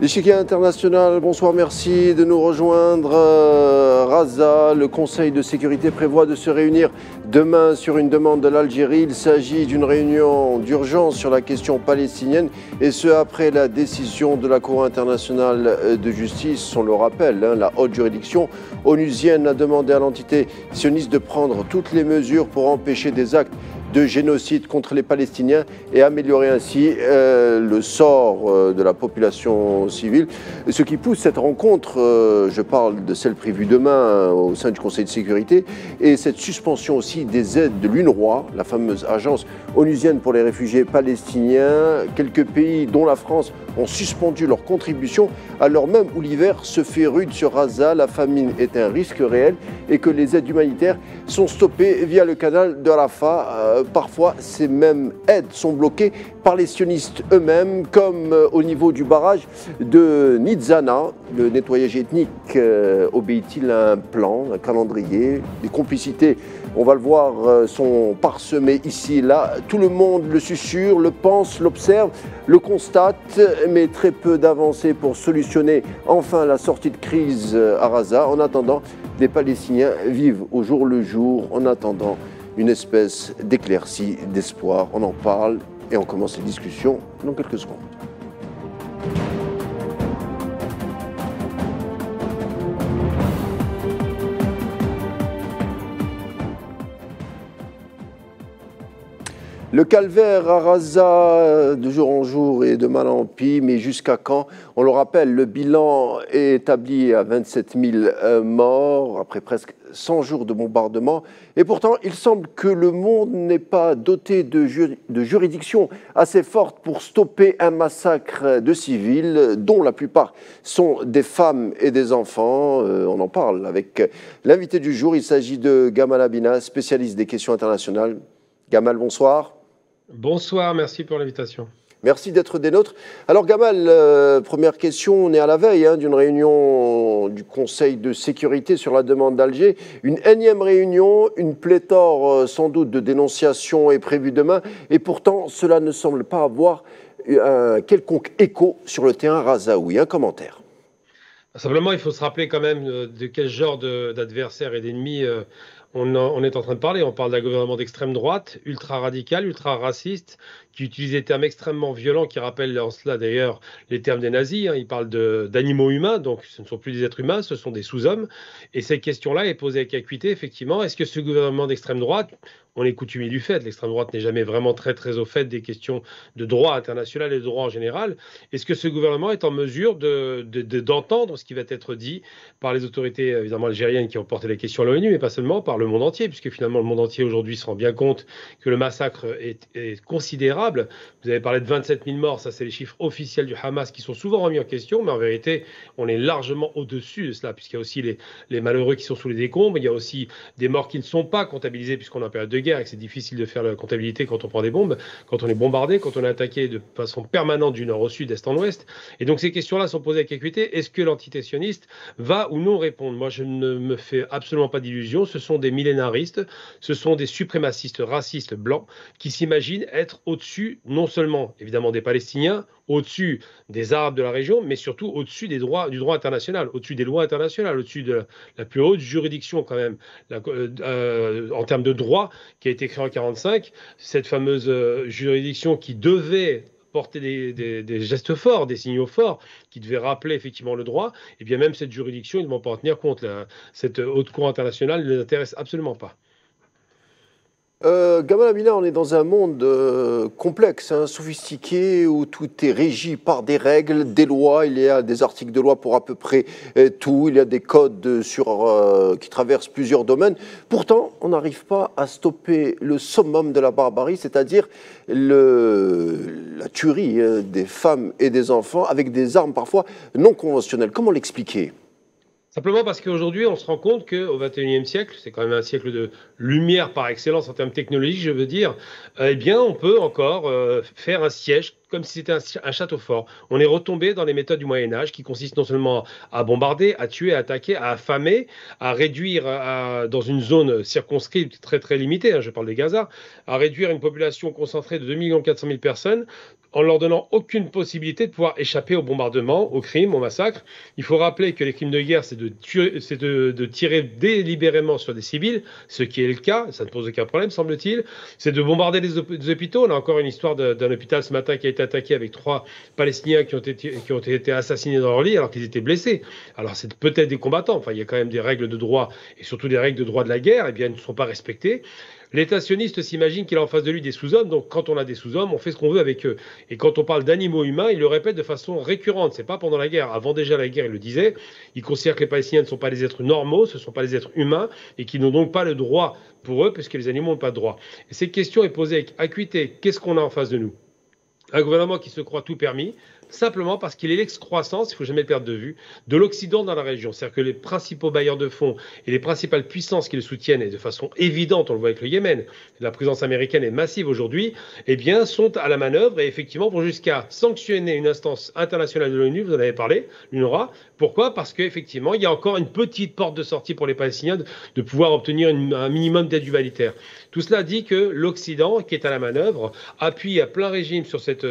L'échiquier international, bonsoir, merci de nous rejoindre. Raza, le Conseil de sécurité prévoit de se réunir demain sur une demande de l'Algérie. Il s'agit d'une réunion d'urgence sur la question palestinienne et ce après la décision de la Cour internationale de justice. On le rappelle, la haute juridiction onusienne a demandé à l'entité sioniste de prendre toutes les mesures pour empêcher des actes de génocide contre les Palestiniens et améliorer ainsi le sort de la population civile. Ce qui pousse cette rencontre, je parle de celle prévue demain au sein du Conseil de sécurité, et cette suspension aussi des aides de l'UNRWA, la fameuse agence onusienne pour les réfugiés palestiniens. Quelques pays, dont la France, ont suspendu leurs contributions alors même où l'hiver se fait rude sur Gaza, la famine est un risque réel et que les aides humanitaires sont stoppées via le canal de Rafah. Parfois, ces mêmes aides sont bloquées par les sionistes eux-mêmes, comme au niveau du barrage de Nitzana. Le nettoyage ethnique obéit-il à un plan, un calendrier? Les complicités, on va le voir, sont parsemées ici et là. Tout le monde le susurre, le pense, l'observe, le constate, mais très peu d'avancées pour solutionner enfin la sortie de crise à Gaza. En attendant, les Palestiniens vivent au jour le jour, en attendant une espèce d'éclaircie, d'espoir. On en parle et on commence les discussions dans quelques secondes. Le calvaire à Gaza, de jour en jour et de mal en pis, mais jusqu'à quand? On le rappelle, le bilan est établi à 27 000 morts, après presque 100 jours de bombardement. Et pourtant, il semble que le monde n'est pas doté de juridiction assez forte pour stopper un massacre de civils, dont la plupart sont des femmes et des enfants. On en parle avec l'invité du jour. Il s'agit de Gamal Abina, spécialiste des questions internationales. Gamal, bonsoir. Bonsoir, merci pour l'invitation. Merci d'être des nôtres. Alors Gamal, première question, on est à la veille d'une réunion du Conseil de sécurité sur la demande d'Alger. Une énième réunion, une pléthore sans doute de dénonciations est prévue demain et pourtant cela ne semble pas avoir un quelconque écho sur le terrain gazaoui. Un commentaire. Simplement, il faut se rappeler quand même de quel genre d'adversaires et d'ennemis on est en train de parler. On parle d'un gouvernement d'extrême droite, ultra radical, ultra raciste, qui utilise des termes extrêmement violents, qui rappellent en cela d'ailleurs les termes des nazis. Ils parlent d'animaux humains, donc ce ne sont plus des êtres humains, ce sont des sous-hommes. Et cette question-là est posée avec acuité, effectivement. Est-ce que ce gouvernement d'extrême droite, on est coutumier du fait, l'extrême droite n'est jamais vraiment très au fait des questions de droit international et de droit en général, est-ce que ce gouvernement est en mesure d'entendre ce qui va être dit par les autorités évidemment algériennes qui ont porté la question à l'ONU, mais pas seulement, par le monde entier, puisque finalement le monde entier aujourd'hui se rend bien compte que le massacre est considérable. Vous avez parlé de 27 000 morts, ça c'est les chiffres officiels du Hamas qui sont souvent remis en question, mais en vérité on est largement au-dessus de cela, puisqu'il y a aussi les malheureux qui sont sous les décombres, il y a aussi des morts qui ne sont pas comptabilisés puisqu'on est en période de guerre et que c'est difficile de faire la comptabilité quand on prend des bombes, quand on est bombardé, quand on est attaqué de façon permanente du nord au sud, d'est en ouest. Et donc ces questions-là sont posées avec acuité. Est-ce que l'entité sioniste va ou non répondre? Moi, je ne me fais absolument pas d'illusions. Ce sont des millénaristes, ce sont des suprémacistes racistes blancs qui s'imaginent être au-dessus, non seulement évidemment des Palestiniens, au-dessus des Arabes de la région, mais surtout au-dessus du droit international, au-dessus des lois internationales, au-dessus de la plus haute juridiction quand même, en termes de droit, qui a été créée en 1945, cette fameuse juridiction qui devait porter des gestes forts, des signaux forts, qui devaient rappeler effectivement le droit, et bien même cette juridiction, ils ne vont pas en tenir compte. Cette haute cour internationale ne les intéresse absolument pas. Gamal Abina, on est dans un monde complexe, sophistiqué, où tout est régi par des règles, des lois. Il y a des articles de loi pour à peu près tout. Il y a des codes qui traversent plusieurs domaines. Pourtant, on n'arrive pas à stopper le summum de la barbarie, c'est-à-dire la tuerie des femmes et des enfants avec des armes parfois non conventionnelles. Comment l'expliquer ? Simplement parce qu'aujourd'hui, on se rend compte qu'au XXIe siècle, c'est quand même un siècle de lumière par excellence en termes technologiques, je veux dire, eh bien, on peut encore faire un siège comme si c'était un château fort. On est retombé dans les méthodes du Moyen-Âge qui consistent non seulement à bombarder, à tuer, à attaquer, à affamer, à réduire dans une zone circonscrite très très limitée, je parle des Gaza, à réduire une population concentrée de 2 400 000 personnes en leur donnant aucune possibilité de pouvoir échapper au bombardement, au crime, au massacre. Il faut rappeler que les crimes de guerre, c'est de tirer délibérément sur des civils, ce qui est le cas, ça ne pose aucun problème, semble-t-il. C'est de bombarder des hôpitaux. On a encore une histoire d'un hôpital ce matin qui a été attaqué avec 3 Palestiniens qui ont été assassinés dans leur lit alors qu'ils étaient blessés. Alors c'est peut-être des combattants, enfin il y a quand même des règles de droit et surtout des règles de droit de la guerre, eh bien elles ne sont pas respectées. L'État sioniste s'imagine qu'il a en face de lui des sous-hommes, donc quand on a des sous-hommes, on fait ce qu'on veut avec eux. Et quand on parle d'animaux humains, il le répète de façon récurrente, c'est pas pendant la guerre, avant déjà la guerre, il le disait, il considère que les Palestiniens ne sont pas des êtres normaux, ce ne sont pas des êtres humains, et qu'ils n'ont donc pas le droit pour eux, puisque les animaux n'ont pas de droit. Et cette question est posée avec acuité, qu'est-ce qu'on a en face de nous? Un gouvernement qui se croit tout permis, simplement parce qu'il est l'excroissance, il ne faut jamais le perdre de vue, de l'Occident dans la région. C'est-à-dire que les principaux bailleurs de fonds et les principales puissances qui le soutiennent, et de façon évidente, on le voit avec le Yémen, la présence américaine est massive aujourd'hui, eh bien, sont à la manœuvre et effectivement vont jusqu'à sanctionner une instance internationale de l'ONU, vous en avez parlé, l'UNRWA. Pourquoi? Parce qu'effectivement, il y a encore une petite porte de sortie pour les Palestiniens de pouvoir obtenir un minimum d'aide humanitaire. Tout cela dit que l'Occident, qui est à la manœuvre, appuie à plein régime sur cet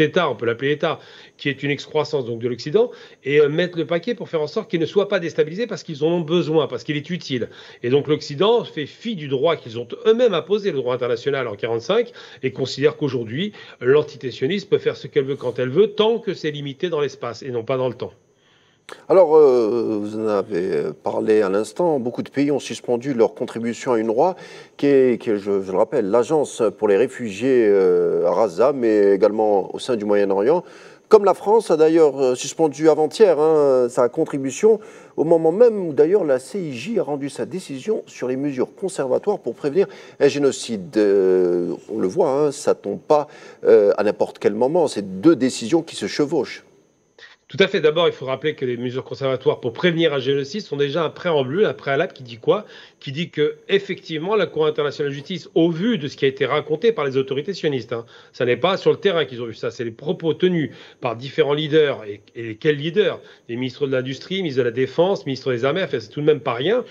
État, on peut l'appeler État, qui est une excroissance donc, de l'Occident, et mettre le paquet pour faire en sorte qu'il ne soit pas déstabilisé parce qu'ils en ont besoin, parce qu'il est utile. Et donc l'Occident fait fi du droit qu'ils ont eux-mêmes imposé, le droit international en 1945, et considère qu'aujourd'hui, l'entité sioniste peut faire ce qu'elle veut quand elle veut, tant que c'est limité dans l'espace et non pas dans le temps. Alors, vous en avez parlé à l'instant, beaucoup de pays ont suspendu leur contribution à UNRWA, qui est, je le rappelle, l'agence pour les réfugiés à Gaza, mais également au sein du Moyen-Orient. Comme la France a d'ailleurs suspendu avant-hier sa contribution, au moment même où d'ailleurs la CIJ a rendu sa décision sur les mesures conservatoires pour prévenir un génocide. On le voit, ça ne tombe pas à n'importe quel moment, c'est deux décisions qui se chevauchent. Tout à fait. D'abord, il faut rappeler que les mesures conservatoires pour prévenir un génocide sont déjà un préambule, un préalable qui dit quoi? Qui dit que effectivement, la Cour internationale de justice, au vu de ce qui a été raconté par les autorités sionistes, ça n'est pas sur le terrain qu'ils ont vu ça, c'est les propos tenus par différents leaders. Et quels leaders? Les ministres de l'Industrie, ministres de la Défense, ministres des Armées, enfin, c'est tout de même pas rien,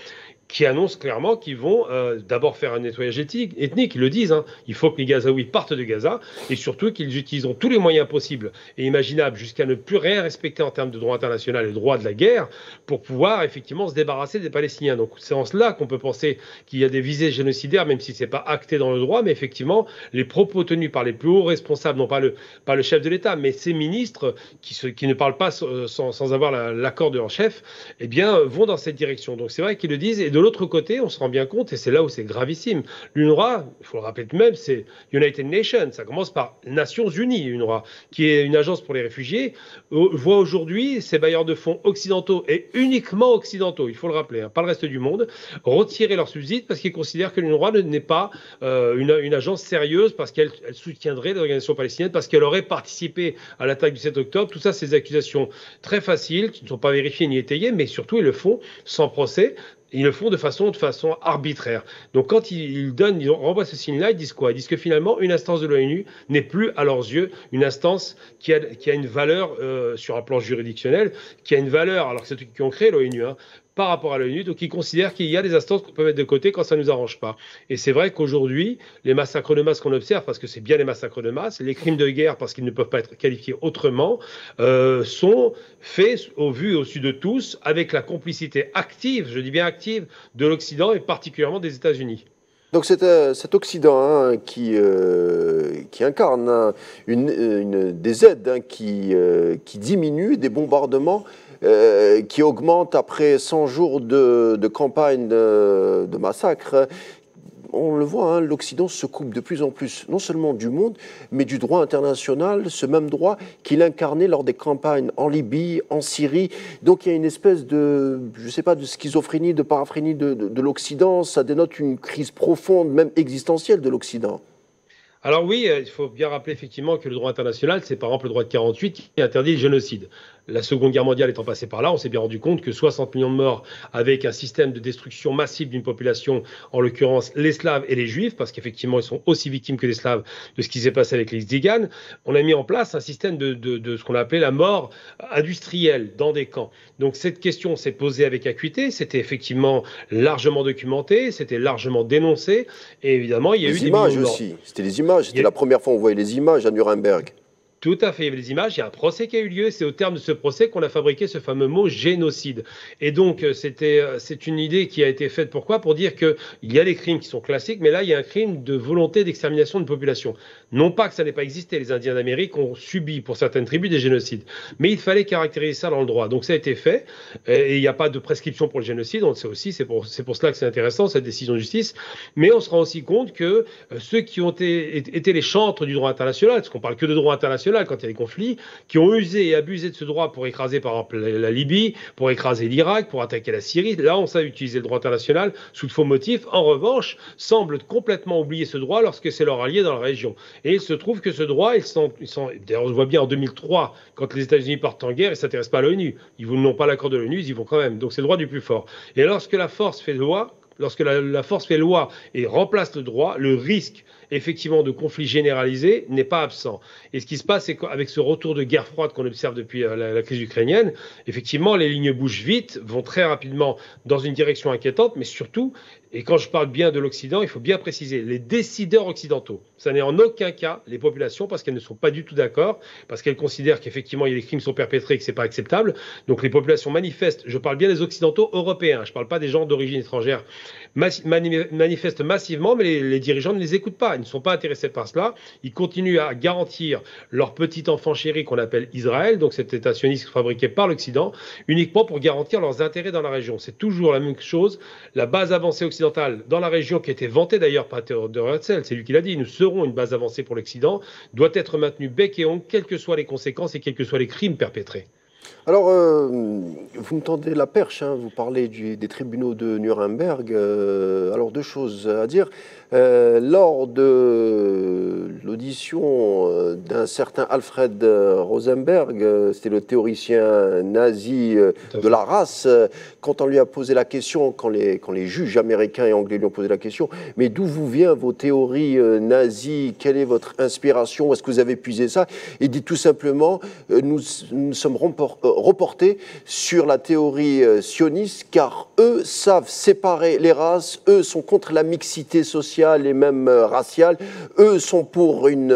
qui annoncent clairement qu'ils vont d'abord faire un nettoyage ethnique, ils le disent, il faut que les Gazaouis partent de Gaza, et surtout qu'ils utiliseront tous les moyens possibles et imaginables jusqu'à ne plus rien respecter en termes de droit international et de droit de la guerre, pour pouvoir effectivement se débarrasser des Palestiniens. Donc c'est en cela qu'on peut penser qu'il y a des visées génocidaires, même si ce n'est pas acté dans le droit, mais effectivement, les propos tenus par les plus hauts responsables, non pas le chef de l'État, mais ces ministres qui ne parlent pas sans avoir l'accord de leur chef, eh bien, vont dans cette direction. Donc c'est vrai qu'ils le disent, et de l'autre côté, on se rend bien compte, et c'est là où c'est gravissime, l'UNRWA, il faut le rappeler tout de même, c'est United Nations, ça commence par Nations Unies, l'UNRWA, qui est une agence pour les réfugiés, voit aujourd'hui ces bailleurs de fonds occidentaux, et uniquement occidentaux, il faut le rappeler, pas le reste du monde, retirer leurs subsides parce qu'ils considèrent que l'UNRWA n'est pas une agence sérieuse, parce qu'elle soutiendrait l'organisation palestinienne, parce qu'elle aurait participé à l'attaque du 7 octobre. Tout ça, c'est des accusations très faciles, qui ne sont pas vérifiées ni étayées, mais surtout, ils le font sans procès. Ils le font de façon arbitraire. Donc quand ils renvoient ce signe-là, ils disent quoi? Ils disent que finalement, une instance de l'ONU n'est plus, à leurs yeux, une instance qui a une valeur sur un plan juridictionnel, qui a une valeur, alors que c'est eux qui ont créé l'ONU, par rapport à l'ONU, donc ils considèrent qu'il y a des instances qu'on peut mettre de côté quand ça ne nous arrange pas. Et c'est vrai qu'aujourd'hui, les massacres de masse qu'on observe, parce que c'est bien les massacres de masse, les crimes de guerre, parce qu'ils ne peuvent pas être qualifiés autrement, sont faits au vu et au su de tous, avec la complicité active, je dis bien active, de l'Occident et particulièrement des États-Unis. Donc c'est cet Occident qui incarne des aides qui diminuent, des bombardements qui augmentent après 100 jours de campagne de massacre. On le voit, l'Occident se coupe de plus en plus, non seulement du monde, mais du droit international, ce même droit qu'il incarnait lors des campagnes en Libye, en Syrie. Donc il y a une espèce de, je ne sais pas, de schizophrénie, de paraphrénie de l'Occident. Ça dénote une crise profonde, même existentielle de l'Occident. Alors oui, il faut bien rappeler effectivement que le droit international, c'est par exemple le droit de 48 qui interdit le génocide. La Seconde Guerre mondiale étant passée par là, on s'est bien rendu compte que 60 millions de morts avec un système de destruction massive d'une population, en l'occurrence les Slaves et les Juifs, parce qu'effectivement ils sont aussi victimes que les Slaves de ce qui s'est passé avec les Tziganes, on a mis en place un système de ce qu'on a appelé la mort industrielle dans des camps. Donc cette question s'est posée avec acuité, c'était effectivement largement documenté, c'était largement dénoncé, et évidemment il y a eu des images aussi, c'était les images, c'était la première fois on voyait les images à Nuremberg. Tout à fait, il y avait des images, il y a un procès qui a eu lieu, c'est au terme de ce procès qu'on a fabriqué ce fameux mot génocide. Et donc c'est une idée qui a été faite pourquoi? Pour dire qu'il y a des crimes qui sont classiques, mais là il y a un crime de volonté d'extermination de population. Non pas que ça n'ait pas existé, les Indiens d'Amérique ont subi pour certaines tribus des génocides, mais il fallait caractériser ça dans le droit. Donc ça a été fait, et il n'y a pas de prescription pour le génocide, on le sait aussi, c'est pour cela que c'est intéressant cette décision de justice, mais on se rend aussi compte que ceux qui ont été les chantres du droit international, parce qu'on parle que de droit international, quand il y a des conflits, qui ont usé et abusé de ce droit pour écraser par exemple la Libye, pour écraser l'Irak, pour attaquer la Syrie. Là, on sait utiliser le droit international sous de faux motifs. En revanche, semblent complètement oublier ce droit lorsque c'est leur allié dans la région. Et il se trouve que ce droit, d'ailleurs, on le voit bien en 2003, quand les États-Unis partent en guerre, ils ne s'intéressent pas à l'ONU. Ils n'ont pas l'accord de l'ONU, ils y vont quand même. Donc c'est le droit du plus fort. Et lorsque la force fait loi, la force fait loi et remplace le droit, le risque effectivement de conflit généralisé n'est pas absent. Et ce qui se passe, c'est qu'avec ce retour de guerre froide qu'on observe depuis la crise ukrainienne, effectivement, les lignes bougent vite, vont très rapidement dans une direction inquiétante, mais surtout, et quand je parle bien de l'Occident, il faut bien préciser, les décideurs occidentaux, ça n'est en aucun cas les populations, parce qu'elles ne sont pas du tout d'accord, parce qu'elles considèrent qu'effectivement, il y a des crimes qui sont perpétrés et que ce n'est pas acceptable. Donc les populations manifestent, je parle bien des Occidentaux européens, je ne parle pas des gens d'origine étrangère, manifestent massivement, mais les dirigeants ne les écoutent pas. Ils ne sont pas intéressés par cela. Ils continuent à garantir leur petit enfant chéri qu'on appelle Israël, donc cet État sioniste fabriqué par l'Occident, uniquement pour garantir leurs intérêts dans la région. C'est toujours la même chose. La base avancée occidentale dans la région, qui a été vantée d'ailleurs par Theodor Herzl, c'est lui qui l'a dit, nous serons une base avancée pour l'Occident, doit être maintenue bec et ongle, quelles que soient les conséquences et quels que soient les crimes perpétrés. Alors, vous me tendez la perche, hein, vous parlez des tribunaux de Nuremberg. Alors, deux choses à dire. Lors de l'audition d'un certain Alfred Rosenberg, c'était le théoricien nazi de la race, quand on lui a posé la question, quand les juges américains et anglais lui ont posé la question, mais d'où vous viennent vos théories nazies? Quelle est votre inspiration? Où est-ce que vous avez puisé ça? Il dit tout simplement, nous sommes reportés sur la théorie sioniste, car eux savent séparer les races, eux sont contre la mixité sociale et même raciale, eux sont pour une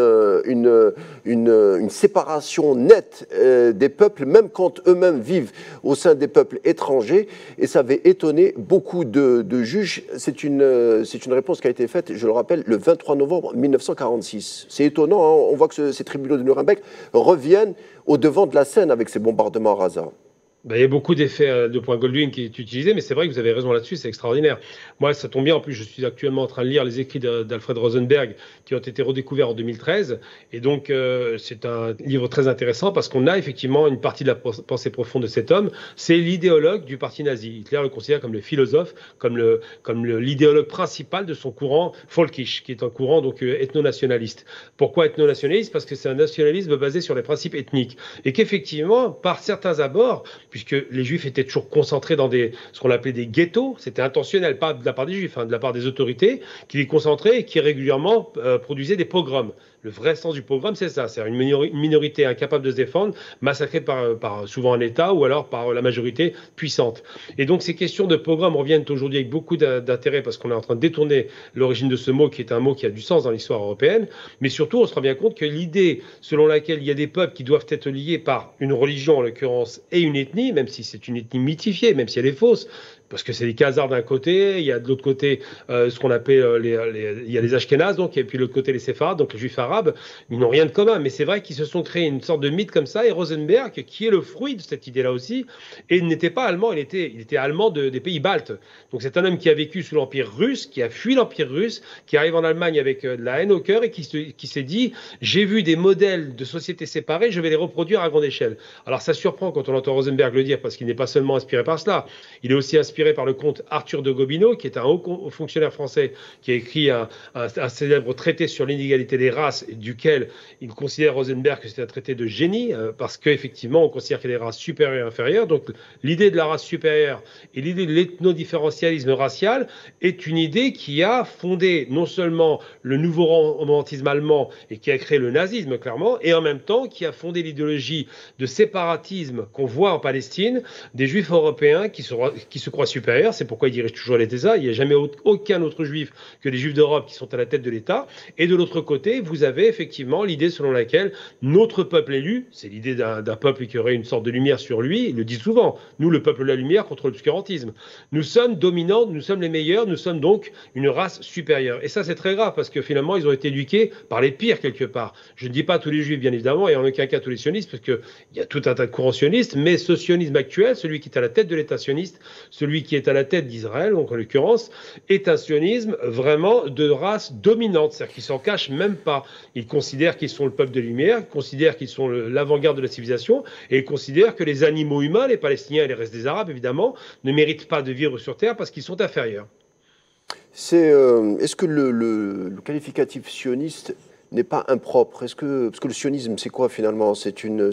séparation nette des peuples, même quand eux-mêmes vivent au sein des peuples étrangers, et ça avait étonné beaucoup de juges. C'est une réponse qui a été faite, je le rappelle, le 23 novembre 1946. C'est étonnant, hein, on voit que ces tribunaux de Nuremberg reviennent au devant de la scène avec ces bombardements à Raza. Ben, il y a beaucoup d'effets de point Goldwyn qui est utilisé, mais c'est vrai que vous avez raison là-dessus, c'est extraordinaire. Moi, ça tombe bien, en plus, je suis actuellement en train de lire les écrits d'Alfred Rosenberg qui ont été redécouverts en 2013. Et donc, c'est un livre très intéressant parce qu'on a effectivement une partie de la pensée profonde de cet homme. C'est l'idéologue du parti nazi. Hitler le considère comme le philosophe, comme l'idéologue principal de son courant Völkisch, qui est un courant donc ethno-nationaliste. Pourquoi ethno-nationaliste? Parce que c'est un nationalisme basé sur les principes ethniques. Et qu'effectivement, par certains abords, puisque les Juifs étaient toujours concentrés dans ce qu'on appelait des ghettos. C'était intentionnel, pas de la part des Juifs, hein, de la part des autorités, qui les concentraient et qui régulièrement produisaient des pogroms. Le vrai sens du pogrom, c'est ça, c'est une minorité incapable de se défendre, massacrée par souvent un État ou alors par la majorité puissante. Et donc ces questions de pogrom reviennent aujourd'hui avec beaucoup d'intérêt parce qu'on est en train de détourner l'origine de ce mot qui est un mot qui a du sens dans l'histoire européenne, mais surtout on se rend bien compte que l'idée selon laquelle il y a des peuples qui doivent être liés par une religion en l'occurrence et une ethnie, même si c'est une ethnie mythifiée, même si elle est fausse, parce que c'est les Khazars d'un côté, il y a de l'autre côté ce qu'on appelle il y a les Ashkénazes, donc, et puis de l'autre côté les Séfarades, donc les Juifs arabes, ils n'ont rien de commun, mais c'est vrai qu'ils se sont créés une sorte de mythe comme ça, et Rosenberg, qui est le fruit de cette idée-là aussi, et il n'était pas allemand, il était allemand des pays baltes. Donc c'est un homme qui a vécu sous l'Empire russe, qui a fui l'Empire russe, qui arrive en Allemagne avec de la haine au cœur, et qui s'est dit, j'ai vu des modèles de sociétés séparées, je vais les reproduire à grande échelle. Alors ça surprend quand on entend Rosenberg le dire, parce qu'il n'est pas seulement inspiré par cela, il est aussi inspiré inspiré par le comte Arthur de Gobineau, qui est un haut fonctionnaire français qui a écrit un célèbre traité sur l'inégalité des races, duquel il considère Rosenberg que c'est un traité de génie, parce qu'effectivement, on considère qu'il y a des races supérieures et inférieures. Donc, l'idée de la race supérieure et l'idée de l'ethnodifférentialisme racial est une idée qui a fondé non seulement le nouveau romantisme allemand et qui a créé le nazisme, clairement, et en même temps qui a fondé l'idéologie de séparatisme qu'on voit en Palestine, des juifs européens qui se croient supérieurs. C'est pourquoi ils dirigent toujours l'État. Il n'y a jamais aucun autre juif que les juifs d'Europe qui sont à la tête de l'État. Et de l'autre côté, vous avez effectivement l'idée selon laquelle notre peuple élu, c'est l'idée d'un peuple qui aurait une sorte de lumière sur lui, il le dit souvent, nous le peuple de la lumière contre l'obscurantisme. Nous sommes dominants, nous sommes les meilleurs, nous sommes donc une race supérieure. Et ça c'est très grave parce que finalement ils ont été éduqués par les pires quelque part. Je ne dis pas tous les juifs bien évidemment et en aucun cas tous les sionistes parce qu'il y a tout un tas de courants sionistes, mais ce sionisme actuel, celui qui est à la tête de l'État sioniste, celui qui est à la tête d'Israël, donc en l'occurrence, est un sionisme vraiment de race dominante, c'est-à-dire qu'ils s'en cachent même pas. Ils considèrent qu'ils sont le peuple de lumière, ils considèrent qu'ils sont l'avant-garde de la civilisation et ils considèrent que les animaux humains, les Palestiniens et les restes des Arabes évidemment, ne méritent pas de vivre sur Terre parce qu'ils sont inférieurs. Est-ce que le qualificatif sioniste n'est pas impropre? Parce que le sionisme, c'est quoi finalement? C'est une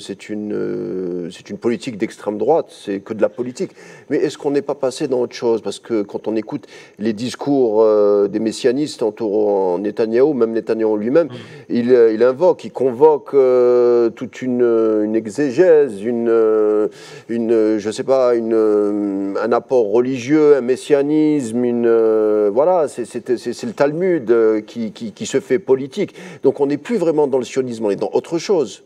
politique d'extrême droite, c'est que de la politique. Mais est-ce qu'on n'est pas passé dans autre chose? Parce que quand on écoute les discours des messianistes entourant Netanyahou, même Netanyahou lui-même, il invoque, il convoque toute une exégèse, je sais pas, un apport religieux, un messianisme, voilà, c'est le Talmud qui se fait politique. Donc on n'est plus vraiment dans le sionisme, on est dans autre chose.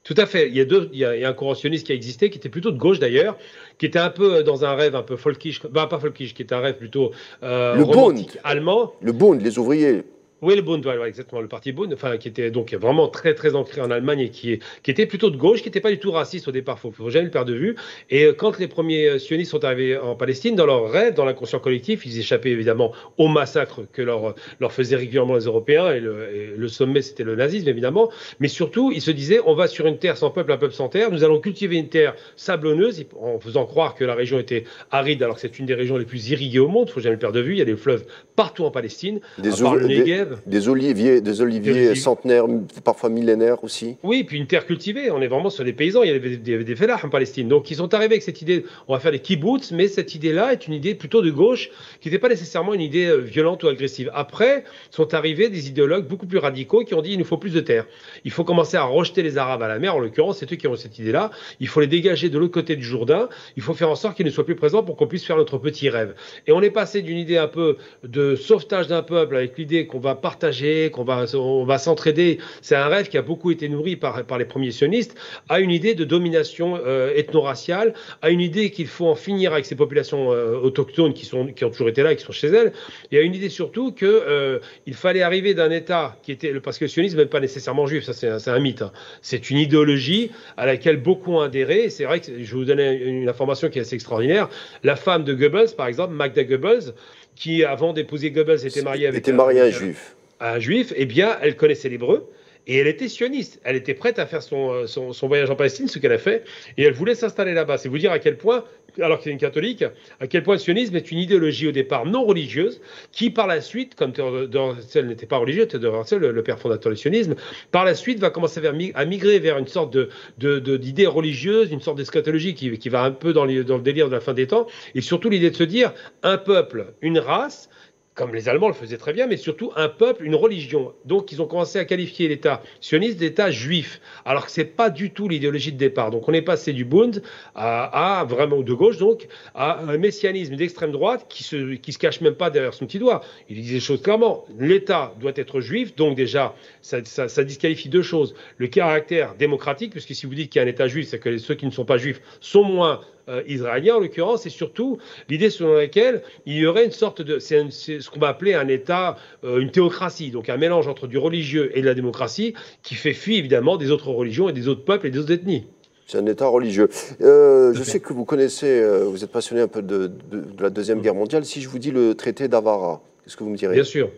Tout à fait. Il y a un courant sioniste qui a existé, qui était plutôt de gauche d'ailleurs, qui était un peu dans un rêve un peu folkish, pas folkish, qui était un rêve plutôt romantique allemand. Le Bund, les ouvriers. Oui, le Bund, ouais, exactement, le parti Bund, enfin, qui était donc vraiment très, très ancré en Allemagne et qui était plutôt de gauche, qui n'était pas du tout raciste au départ, il ne faut jamais le perdre de vue. Et quand les premiers sionistes sont arrivés en Palestine, dans leur rêve, dans l'inconscient collectif, ils échappaient évidemment au massacre que leur faisaient régulièrement les Européens, et le sommet, c'était le nazisme, évidemment. Mais surtout, ils se disaient, on va sur une terre sans peuple, un peuple sans terre, nous allons cultiver une terre sablonneuse, en faisant croire que la région était aride, alors que c'est une des régions les plus irriguées au monde, il ne faut jamais le perdre de vue, il y a des fleuves partout en Palestine, à part le Negev. Des oliviers centenaires, parfois millénaires aussi. Oui, puis une terre cultivée. On est vraiment sur des paysans. Il y avait des fellahs en Palestine. Donc, ils sont arrivés avec cette idée, on va faire des kibbutz, mais cette idée-là est une idée plutôt de gauche, qui n'était pas nécessairement une idée violente ou agressive. Après, sont arrivés des idéologues beaucoup plus radicaux qui ont dit il nous faut plus de terre. Il faut commencer à rejeter les Arabes à la mer. En l'occurrence, c'est eux qui ont cette idée-là. Il faut les dégager de l'autre côté du Jourdain. Il faut faire en sorte qu'ils ne soient plus présents pour qu'on puisse faire notre petit rêve. Et on est passé d'une idée un peu de sauvetage d'un peuple avec l'idée qu'on va partager, on va s'entraider. C'est un rêve qui a beaucoup été nourri par les premiers sionistes, à une idée de domination ethno-raciale, à une idée qu'il faut en finir avec ces populations autochtones qui ont toujours été là et qui sont chez elles, et à une idée surtout qu'il fallait arriver d'un État qui était, parce que le sionisme n'est pas nécessairement juif, ça c'est un mythe, hein. C'est une idéologie à laquelle beaucoup ont adhéré, et c'est vrai que je vais vous donner une information qui est assez extraordinaire. La femme de Goebbels, par exemple, Magda Goebbels, qui avant d'épouser Goebbels était mariée avec un juif. Un juif, eh bien, elle connaissait l'hébreu et elle était sioniste. Elle était prête à faire son voyage en Palestine, ce qu'elle a fait, et elle voulait s'installer là-bas. C'est vous dire à quel point, alors qu'elle est une catholique, à quel point le sionisme est une idéologie au départ non religieuse, qui par la suite, comme Theodor Herzl n'était pas religieux, Theodor Herzl, le père fondateur du sionisme, par la suite va commencer à migrer vers une sorte d'idée religieuse, une sorte d'eschatologie qui va un peu dans le délire de la fin des temps, et surtout l'idée de se dire un peuple, une race, comme les Allemands le faisaient très bien, mais surtout un peuple, une religion. Donc, ils ont commencé à qualifier l'État sioniste d'État juif, alors que ce n'est pas du tout l'idéologie de départ. Donc, on est passé du Bund à vraiment de gauche, donc, à un messianisme d'extrême droite qui se cache même pas derrière son petit doigt. Il dit des choses clairement. L'État doit être juif, donc déjà, ça disqualifie deux choses. Le caractère démocratique, puisque si vous dites qu'il y a un État juif, c'est que ceux qui ne sont pas juifs sont moins israélien en l'occurrence, et surtout l'idée selon laquelle il y aurait une sorte de, c'est ce qu'on va appeler un État, une théocratie, donc un mélange entre du religieux et de la démocratie qui fait fi évidemment des autres religions et des autres peuples et des autres ethnies. C'est un État religieux. Je sais que vous connaissez, vous êtes passionné un peu de la Deuxième Guerre mondiale. Si je vous dis le traité d'Avara, qu'est-ce que vous me direz? Bien sûr.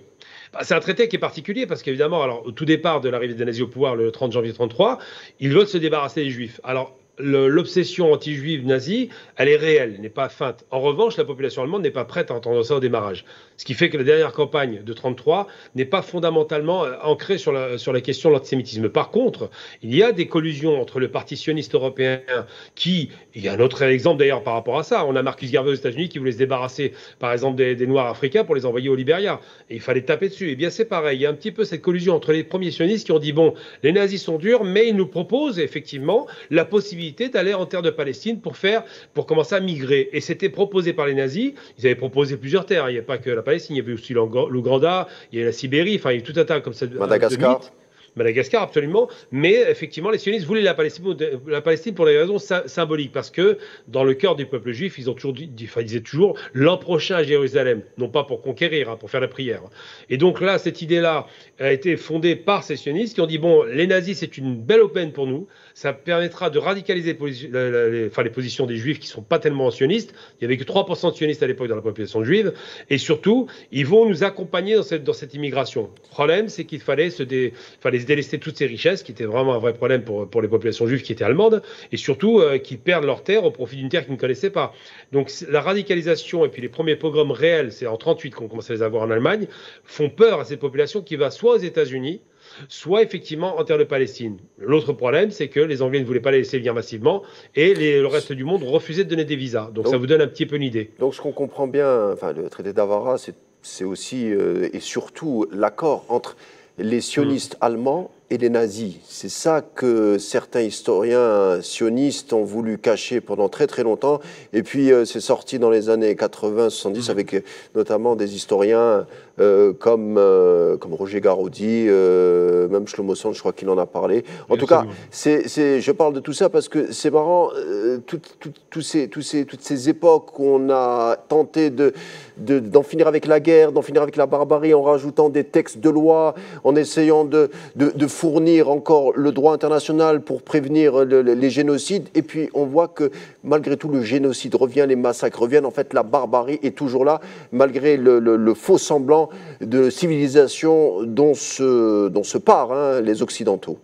C'est un traité qui est particulier parce qu'évidemment, alors, au tout départ de l'arrivée des nazis au pouvoir le 30 janvier 1933, ils veulent se débarrasser des Juifs. Alors, l'obsession anti-juive nazie, elle est réelle, elle n'est pas feinte. En revanche, la population allemande n'est pas prête à entendre ça au démarrage. Ce qui fait que la dernière campagne de 1933 n'est pas fondamentalement ancrée sur la question de l'antisémitisme. Par contre, il y a des collusions entre le Parti sioniste européen il y a un autre exemple d'ailleurs par rapport à ça. On a Marcus Garvey aux États-Unis qui voulait se débarrasser, par exemple, des Noirs africains pour les envoyer au Libéria. Et il fallait taper dessus. Et bien c'est pareil. Il y a un petit peu cette collusion entre les premiers sionistes qui ont dit bon, les nazis sont durs, mais ils nous proposent effectivement la possibilité d'aller en terre de Palestine pour commencer à migrer. Et c'était proposé par les nazis. Ils avaient proposé plusieurs terres. Il n'y avait pas que la Palestine, il y avait aussi l'Ouganda, il y avait la Sibérie, enfin il y a eu tout un tas comme ça. Madagascar. Madagascar, absolument. Mais effectivement, les sionistes voulaient la Palestine pour des raisons symboliques. Parce que dans le cœur du peuple juif, ils disaient toujours l'an prochain à Jérusalem. Non pas pour conquérir, pour faire la prière. Et donc là, cette idée-là a été fondée par ces sionistes qui ont dit bon, les nazis, c'est une belle aubaine pour nous. Ça permettra de radicaliser les positions des juifs qui ne sont pas tellement sionistes. Il n'y avait que 3% de sionistes à l'époque dans la population juive. Et surtout, ils vont nous accompagner dans cette immigration. Le problème, c'est qu'il fallait se délester toutes ces richesses, qui étaient vraiment un vrai problème pour les populations juives qui étaient allemandes, et surtout qu'ils perdent leur terre au profit d'une terre qu'ils ne connaissaient pas. Donc la radicalisation et puis les premiers pogroms réels, c'est en 1938 qu'on commence à les avoir en Allemagne, font peur à cette population qui va soit aux États-Unis, soit effectivement en terre de Palestine. L'autre problème, c'est que les Anglais ne voulaient pas les laisser venir massivement et le reste du monde refusait de donner des visas. Donc ça vous donne un petit peu une idée. Donc ce qu'on comprend bien, le traité d'Avara, c'est aussi et surtout l'accord entre les sionistes allemands et les nazis. C'est ça que certains historiens sionistes ont voulu cacher pendant très très longtemps. Et puis c'est sorti dans les années 80-70 avec notamment des historiens comme Roger Garaudy, même Shlomo Sand, je crois qu'il en a parlé. En tout cas, je parle de tout ça parce que c'est marrant, toutes ces époques où on a tenté d'en finir avec la guerre, d'en finir avec la barbarie en rajoutant des textes de loi, en essayant de fournir encore le droit international pour prévenir les génocides. Et puis on voit que malgré tout le génocide revient, les massacres reviennent. En fait, la barbarie est toujours là, malgré le faux semblant de civilisation dont se parent les Occidentaux.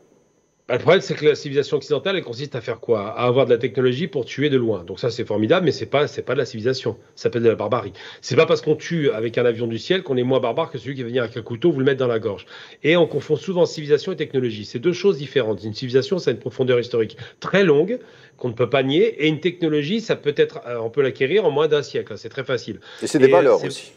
Le problème, c'est que la civilisation occidentale, elle consiste à faire quoi? À avoir de la technologie pour tuer de loin. Donc ça, c'est formidable, mais c'est pas de la civilisation. Ça s'appelle de la barbarie. C'est pas parce qu'on tue avec un avion du ciel qu'on est moins barbare que celui qui va venir avec un couteau vous le mettre dans la gorge. Et on confond souvent civilisation et technologie. C'est deux choses différentes. Une civilisation, ça a une profondeur historique très longue qu'on ne peut pas nier, et une technologie, on peut l'acquérir en moins d'un siècle. C'est très facile. Et c'est des valeurs aussi.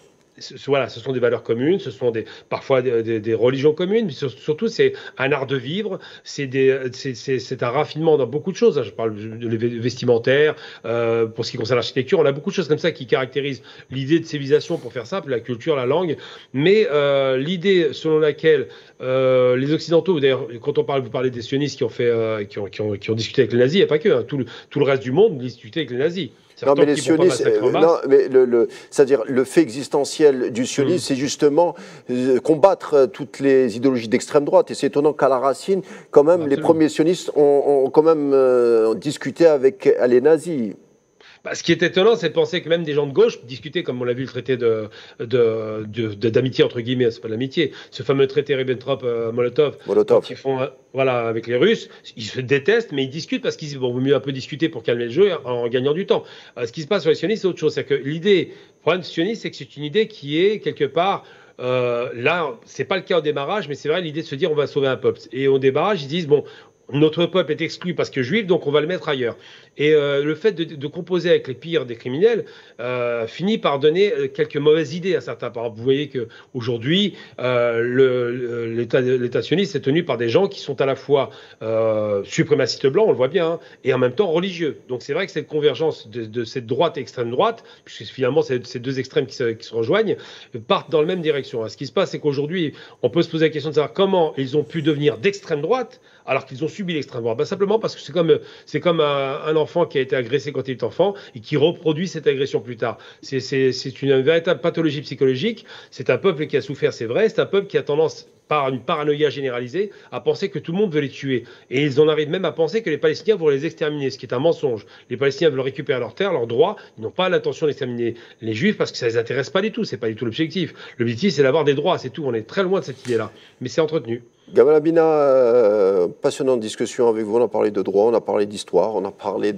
Voilà, ce sont des valeurs communes, ce sont parfois des religions communes, mais surtout c'est un art de vivre, c'est un raffinement dans beaucoup de choses. Je parle de vestimentaire, pour ce qui concerne l'architecture, on a beaucoup de choses comme ça qui caractérisent l'idée de civilisation, pour faire simple, la culture, la langue, mais l'idée selon laquelle les Occidentaux, d'ailleurs, quand vous parlez des sionistes qui ont discuté avec les nazis, il n'y a pas que, tout le reste du monde discutait avec les nazis. Non, mais les sionistes, c'est-à-dire le fait existentiel du sionisme, c'est justement combattre toutes les idéologies d'extrême droite. Et c'est étonnant qu'à la racine, quand même, absolument, les premiers sionistes ont quand même discuté avec les nazis. Ce qui est étonnant, c'est de penser que même des gens de gauche discutaient, comme on l'a vu, le traité d'amitié, entre guillemets, c'est pas de l'amitié, ce fameux traité Ribbentrop-Molotov, qui font, avec les Russes, ils se détestent, mais ils discutent parce qu'ils vaut mieux un peu discuter pour calmer le jeu en gagnant du temps. Ce qui se passe sur les sionistes, c'est autre chose. C'est que le problème sioniste, c'est que c'est une idée qui est quelque part. Là, c'est pas le cas au démarrage, mais c'est vrai l'idée de se dire on va sauver un peuple. Et au démarrage, ils disent bon, notre peuple est exclu parce que juif, donc on va le mettre ailleurs. Et le fait de composer avec les pires des criminels finit par donner quelques mauvaises idées à certains. Par exemple, vous voyez qu'aujourd'hui, l'État sioniste est tenu par des gens qui sont à la fois suprémacistes blancs, on le voit bien, et en même temps religieux. Donc c'est vrai que cette convergence de cette droite et extrême droite, puisque finalement c'est ces deux extrêmes qui se rejoignent, partent dans la même direction. Ce qui se passe, c'est qu'aujourd'hui, on peut se poser la question de savoir comment ils ont pu devenir d'extrême droite alors qu'ils ont subi l'extrême droite. Simplement parce que c'est comme un enfant qui a été agressé quand il est enfant et qui reproduit cette agression plus tard. C'est une véritable pathologie psychologique. C'est un peuple qui a souffert, c'est vrai. C'est un peuple qui a tendance, par une paranoïa généralisée, à penser que tout le monde veut les tuer. Et ils en arrivent même à penser que les Palestiniens vont les exterminer, ce qui est un mensonge. Les Palestiniens veulent récupérer leurs terres, leurs droits. Ils n'ont pas l'intention d'exterminer les Juifs parce que ça les intéresse pas du tout. C'est pas du tout l'objectif. L'objectif, c'est d'avoir des droits, c'est tout. On est très loin de cette idée-là. Mais c'est entretenu. Gamal Abina, passionnante discussion avec vous. On a parlé de droit, on a parlé d'histoire, on a parlé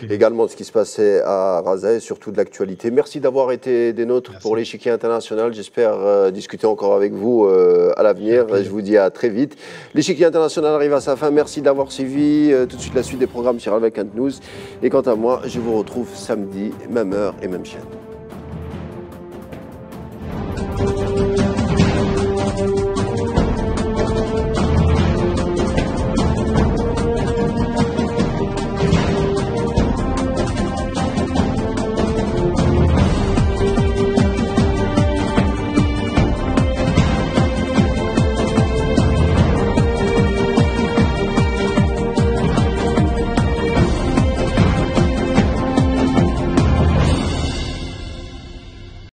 également de ce qui se passait à Raza et surtout de l'actualité. Merci d'avoir été des nôtres pour l'échiquier international. J'espère discuter encore avec vous à l'avenir. Je vous dis à très vite. L'échiquier international arrive à sa fin. Merci d'avoir suivi tout de suite la suite des programmes sur Al Vacant News. Et quant à moi, je vous retrouve samedi, même heure et même chaîne.